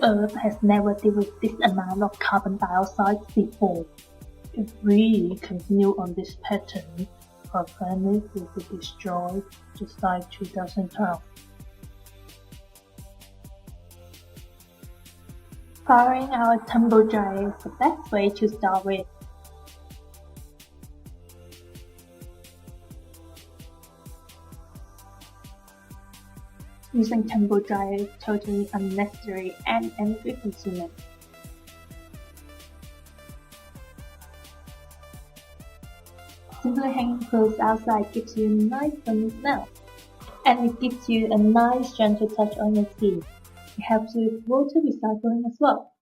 Earth has never dealt with this amount of carbon dioxide before. If we continue on this pattern, our planet will be destroyed just like 2012. Powering our tumble dryer is the best way to start with. Using tumble dryer is totally unnecessary and energy consuming. Simply hanging clothes outside gives you a nice sunny smell, and it gives you a nice gentle touch on your skin. It helps with water recycling as well.